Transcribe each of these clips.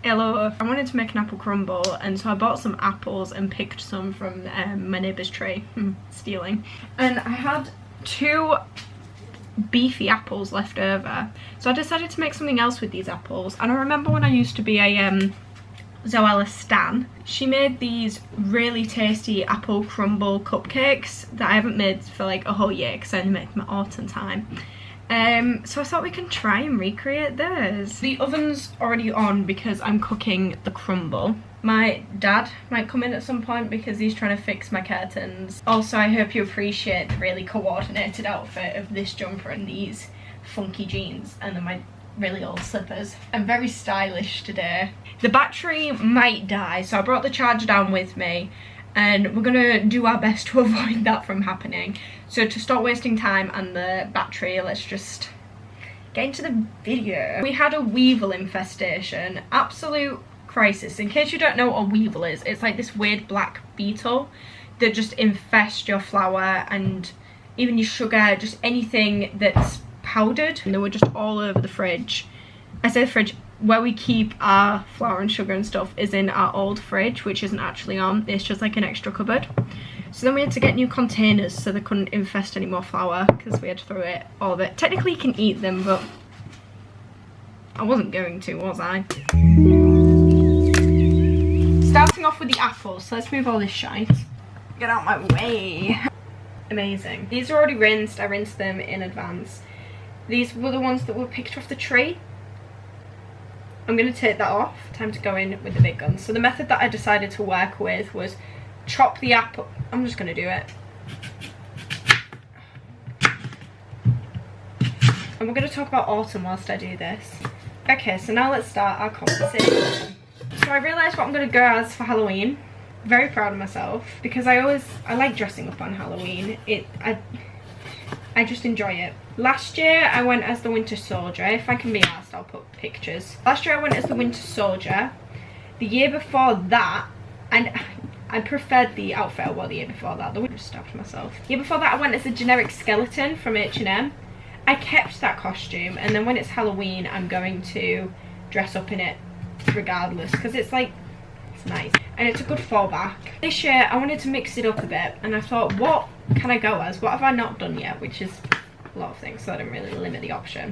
Hello, I wanted to make an apple crumble, and so I bought some apples and picked some from my neighbour's tree. Stealing. And I had 2 beefy apples left over, so I decided to make something else with these apples. And I remember when I used to be a Zoella stan, she made these really tasty apple crumble cupcakes that I haven't made for like a whole year because I only make them at autumn time. So I thought we can try and recreate those. The oven's already on because I'm cooking the crumble. My dad might come in at some point because he's trying to fix my curtains. Also, I hope you appreciate the really coordinated outfit of this jumper and these funky jeans and then my really old slippers. I'm very stylish today. The battery might die, so I brought the charger down with me, and we're gonna do our best to avoid that from happening. So to stop wasting time and the battery, let's just get into the video. We had a weevil infestation, absolute crisis. In case you don't know what a weevil is, it's like this weird black beetle that just infests your flour and even your sugar, just anything that's powdered. And they were just all over the fridge. I say the fridge, where we keep our flour and sugar and stuff is in our old fridge, which isn't actually on, it's just like an extra cupboard. So then we had to get new containers so they couldn't infest any more flour because we had to throw it, all of it. Technically you can eat them, but I wasn't going to, was I? Starting off with the apples, so let's move all this shite. Get out my way. Amazing. These are already rinsed, I rinsed them in advance. These were the ones that were picked off the tree. I'm going to take that off. Time to go in with the big guns. So the method that I decided to work with was chop the apple. I'm just going to do it. And we're going to talk about autumn whilst I do this. Okay, so now let's start our conversation. So I realised what I'm going to go as for Halloween. Very proud of myself because I like dressing up on Halloween. I just enjoy it. Last year I went as the Winter Soldier. If I can be asked, I'll put pictures. Last year I went as the Winter Soldier. The year before that, and I preferred the outfit I wore the year before that. I just stabbed myself. The year before that I went as a generic skeleton from H&M. I kept that costume, and then when it's Halloween I'm going to dress up in it regardless because it's like, it's nice and it's a good fallback. This year I wanted to mix it up a bit, and I thought, what can I go as? What have I not done yet? Which is a lot of things, so I didn't really limit the option.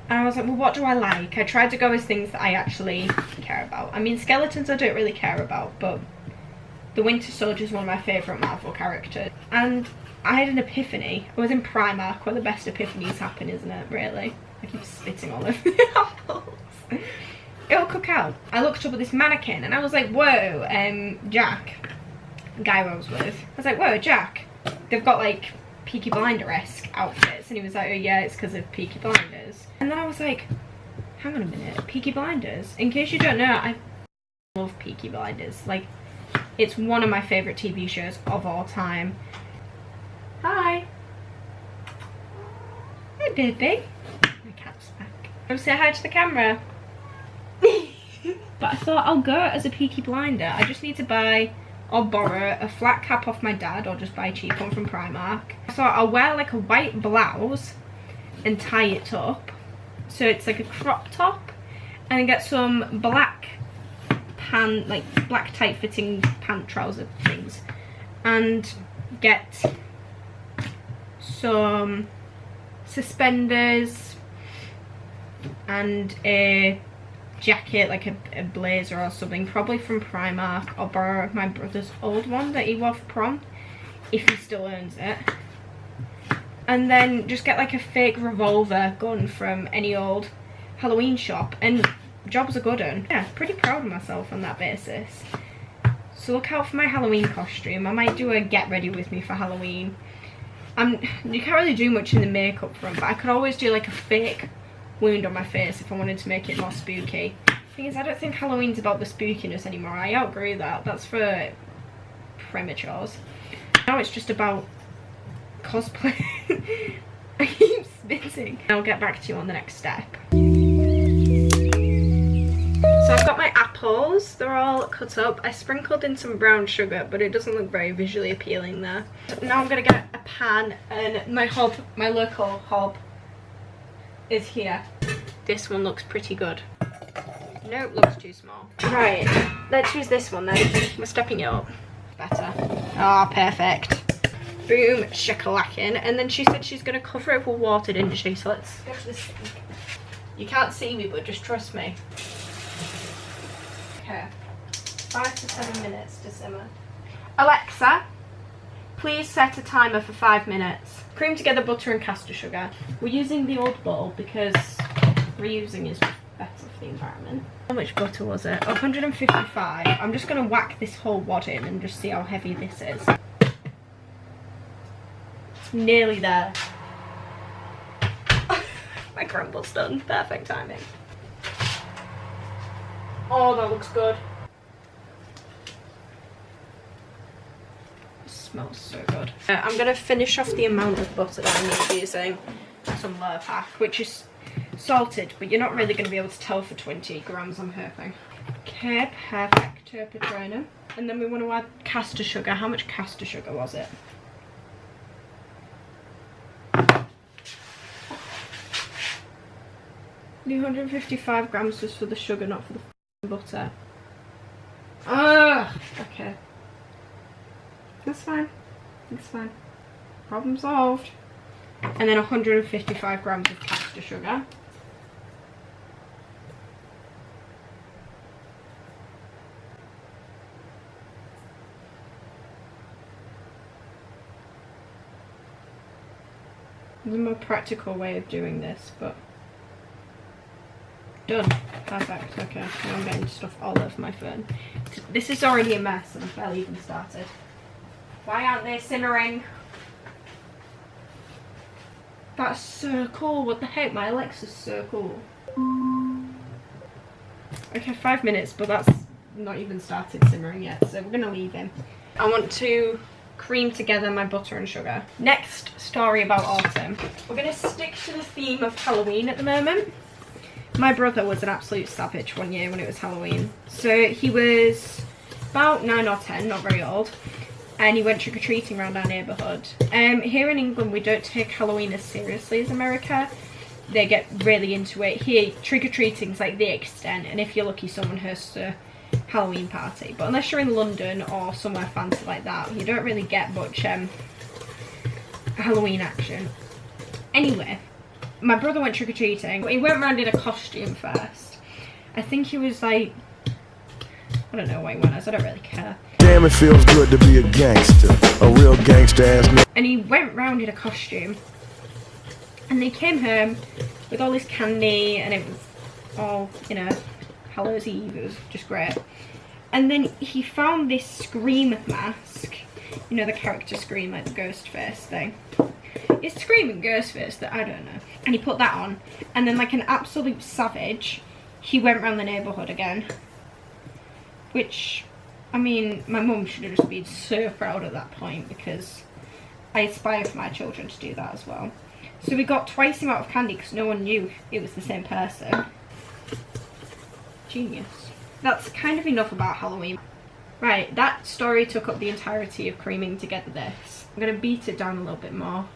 And I was like, well, what do I like? I tried to go as things that I actually care about. I mean, skeletons I don't really care about, but the Winter Soldier is one of my favourite Marvel characters. And I had an epiphany. I was in Primark, where the best epiphanies happen, isn't it, really? I keep spitting all over the apples. It'll cook out. I looked up at this mannequin and I was like, whoa, Jack, the guy I was with, I was like, whoa, Jack, they've got like Peaky Blinder-esque outfits. And he was like, oh yeah, it's because of Peaky Blinders. And then I was like, hang on a minute, Peaky Blinders? In case you don't know, I love Peaky Blinders. Like, it's one of my favourite TV shows of all time. Hi. Hi, baby. My cat's back. Come say hi to the camera. But I thought I'll go as a Peaky Blinder. I just need to buy or borrow a flat cap off my dad, or just buy a cheap one from Primark. I thought I'll wear like a white blouse and tie it up so it's like a crop top, and then get some black black tight fitting pant trouser things, and get some suspenders and a jacket, like a blazer or something, probably from Primark, or borrow my brother's old one that he wore for prom, if he still owns it. And then just get like a fake revolver gun from any old Halloween shop, and jobs are good on. Yeah, pretty proud of myself on that basis. So look out for my Halloween costume. I might do a get ready with me for Halloween. You can't really do much in the makeup front, but I could always do like a fake wound on my face if I wanted to make it more spooky. Thing is, I don't think Halloween's about the spookiness anymore. I outgrew that. That's for prematures. Now it's just about cosplay. I keep spitting. I'll get back to you on the next step. So I've got my apples. They're all cut up. I sprinkled in some brown sugar, but it doesn't look very visually appealing there. So now I'm gonna get a pan, and my hob, my local hob, is here. This one looks pretty good. I'm Nope, looks too small. Right, let's use this one then. We're stepping it up. Better. Ah, perfect. Boom, shakalacking. And then she said she's going to cover it with water, didn't she? So let's go to this sink. You can't see me, but just trust me. Okay. 5 to 7 minutes to simmer. Alexa, please set a timer for 5 minutes. Cream together butter and caster sugar. We're using the old bowl because reusing is better for the environment. How much butter was it? 155. I'm just going to whack this whole wad in and just see how heavy this is. It's nearly there. My crumble's done. Perfect timing. Oh, that looks good. It smells so good. I'm going to finish off the amount of butter that I'm using. Some Lurde, which is salted, but you're not really going to be able to tell for 20 grams, I'm hoping. Okay, perfect. Patrona. And then we want to add caster sugar. How much caster sugar was it? The 155 grams just for the sugar, not for the butter. Ugh! Okay. That's fine. It's fine. Problem solved. And then 155 grams of caster sugar. There's a more practical way of doing this, but done. Perfect. Okay, now I'm getting stuff all over my phone. This is already a mess and I've barely even started. Why aren't they simmering? That's so cool. What the heck? My Alexa's so cool. Okay, 5 minutes, but that's not even started simmering yet, so we're going to leave him. I want to cream together my butter and sugar. Next story about autumn. We're going to stick to the theme of Halloween at the moment. My brother was an absolute savage one year when it was Halloween. So he was about 9 or 10, not very old. And he went trick-or-treating around our neighbourhood. Here in England, we don't take Halloween as seriously as America. They get really into it. Here, trick-or-treating's like the extent, and if you're lucky, someone hosts a Halloween party. But unless you're in London or somewhere fancy like that, you don't really get much Halloween action. Anyway, my brother went trick-or-treating. He went around in a costume first. I think he was like, I don't know what he went as, I don't really care. Damn, it feels good to be a gangster, a real gangster ass nigga. And he went round in a costume, and they came home with all this candy, and it was all, you know, Hallows Eve. It was just great. And then he found this Scream mask, you know, the character Scream, like the ghost face thing. It's Scream and ghost face that I don't know. And he put that on, and then like an absolute savage, he went round the neighbourhood again. Which, I mean, my mum should have just been so proud at that point, because I aspire for my children to do that as well. So we got twice the amount of candy because no one knew it was the same person. Genius. That's kind of enough about Halloween. Right, that story took up the entirety of creaming together this. I'm going to beat it down a little bit more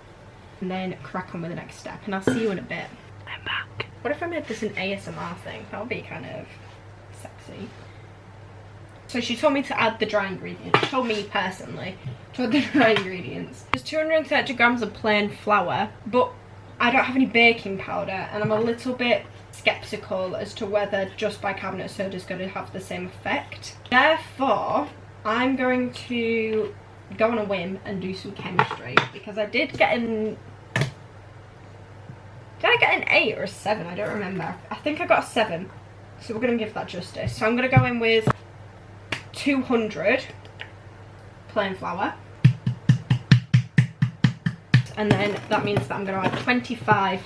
and then crack on with the next step, and I'll see you in a bit. I'm back. What if I made this an ASMR thing? That would be kind of sexy. So she told me to add the dry ingredients. She told me personally to add the dry ingredients. There's 230 grams of plain flour, but I don't have any baking powder, and I'm a little bit skeptical as to whether just bicarbonate soda is going to have the same effect. Therefore, I'm going to go on a whim and do some chemistry, because I did get an... Did I get an 8 or a 7? I don't remember. I think I got a 7. So we're going to give that justice. So I'm going to go in with 200 plain flour, and then that means that I'm going to add 25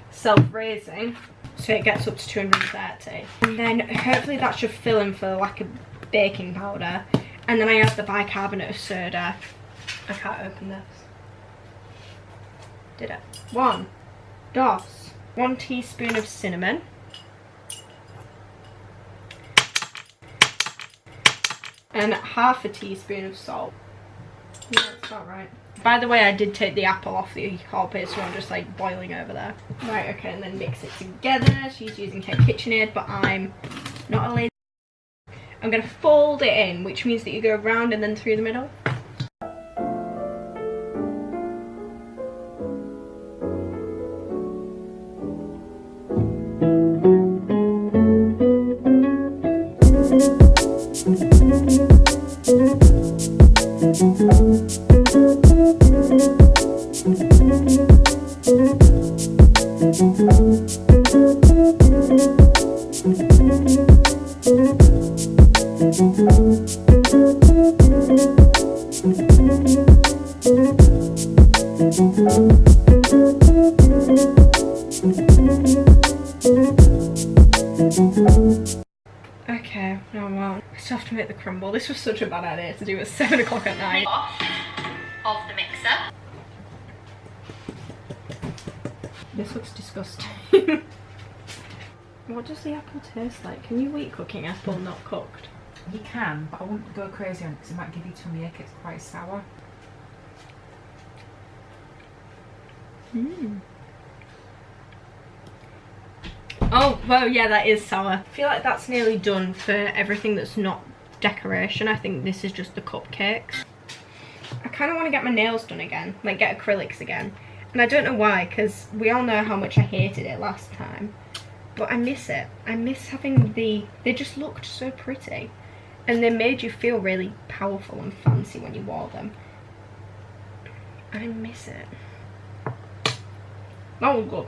self-raising, so it gets up to 230, and then hopefully that should fill in for the lack of baking powder. And then I add the bicarbonate of soda. I can't open this. Did it? 1 teaspoon of cinnamon, and half a teaspoon of salt. Yeah, that's about right. By the way, I did take the apple off the whole bit, so I'm just like boiling over there. Right, okay, and then mix it together. She's using her KitchenAid, but I'm not a lazy. I'm gonna fold it in, which means that you go round and then through the middle. Okay, now well, I still have to make the crumble. This was such a bad idea to do at 7 o'clock at night. Off of the mixer. This looks disgusting. What does the apple taste like? Can you eat cooking apple not cooked? You can, but I wouldn't go crazy on it because it might give you tummy ache. It's quite sour. Oh, well, yeah, that is sour. I feel like that's nearly done for everything that's not decoration. I think this is just the cupcakes. I kind of want to get my nails done again, like get acrylics again. And I don't know why, because we all know how much I hated it last time. But I miss it. I miss having they just looked so pretty. And they made you feel really powerful and fancy when you wore them. I miss it. That was good.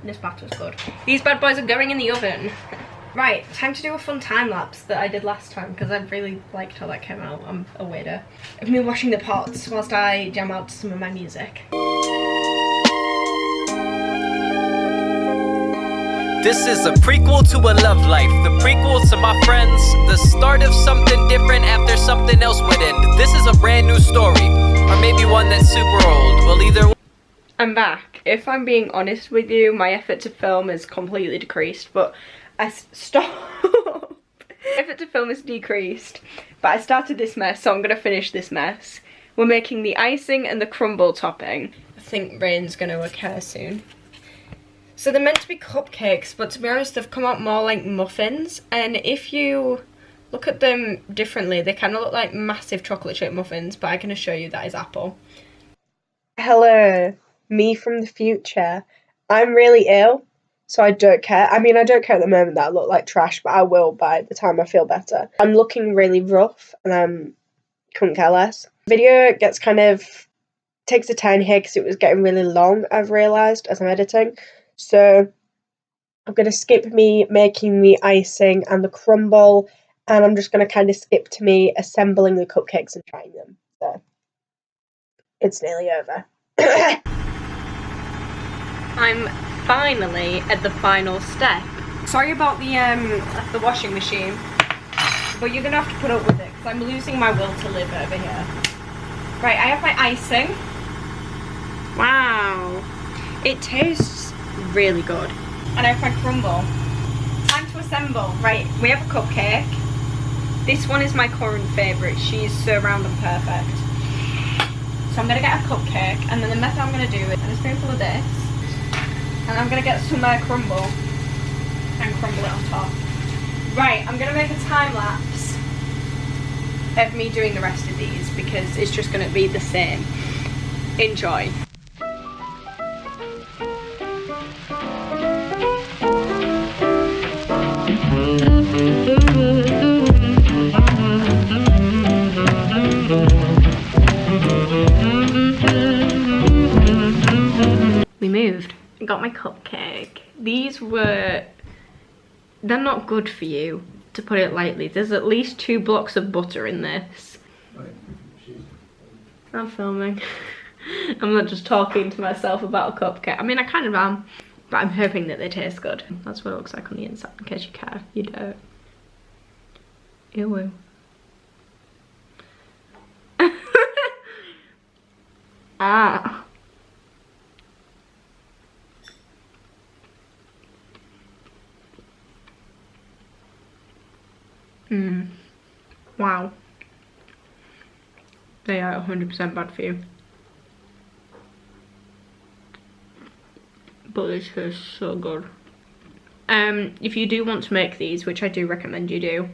This batter's good. These bad boys are going in the oven. Right, time to do a fun time lapse that I did last time because I really liked how that came out. I'm a weirdo. Of me washing the pots whilst I jam out to some of my music. This is a prequel to a love life, the prequel to my friends, the start of something different after something else would end. This is a brand new story, or maybe one that's super old. Well, either I'm back. If I'm being honest with you, my effort to film has completely decreased, but stop. Effort to film is decreased, but I started this mess, so I'm gonna finish this mess. We're making the icing and the crumble topping. I think rain's gonna occur soon. So they're meant to be cupcakes, but to be honest, they've come out more like muffins. And if you look at them differently, they kind of look like massive chocolate chip muffins, but I can assure you that is apple. Hello, me from the future. I'm really ill, so I don't care. I mean, I don't care at the moment that I look like trash, but I will by the time I feel better. I'm looking really rough, and I couldn't care less. Video gets takes a turn here because it was getting really long, I've realised, as I'm editing. So I'm going to skip me making the icing and the crumble, and I'm just going to kind of skip to me assembling the cupcakes and trying them. So it's nearly over. I'm finally at the final step. Sorry about the washing machine, but you're going to have to put up with it because I'm losing my will to live over here. Right, I have my icing. Wow. It tastes really good. And I have my crumble. Time to assemble. Right, we have a cupcake. This one is my current favourite. She's so round and perfect. So I'm going to get a cupcake, and then the method I'm going to do is a spoonful of this, and I'm going to get some crumble and crumble it on top. Right, I'm going to make a time lapse of me doing the rest of these because it's just going to be the same. Enjoy. We moved. I got my cupcake. They're not good for you, to put it lightly. There's at least 2 blocks of butter in this. I'm filming. I'm not just talking to myself about a cupcake. I mean, I kind of am, but I'm hoping that they taste good. That's what it looks like on the inside, in case you care. You don't. Ew. Ah. Wow. They are 100% bad for you. but this tastes so good. If you do want to make these, which I do recommend you do,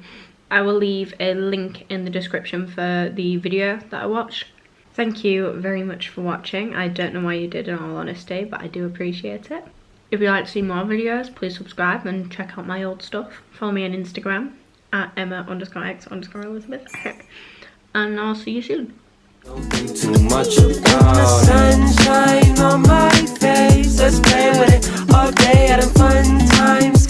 I will leave a link in the description for the video that I watched. Thank you very much for watching. I don't know why you did, in all honesty, but I do appreciate it. If you'd like to see more videos, please subscribe and check out my old stuff. Follow me on Instagram at Emma_X_Elizabeth. And I'll see you soon. Don't think too much about the sunshine on my face. Let's play with it all day, having fun times.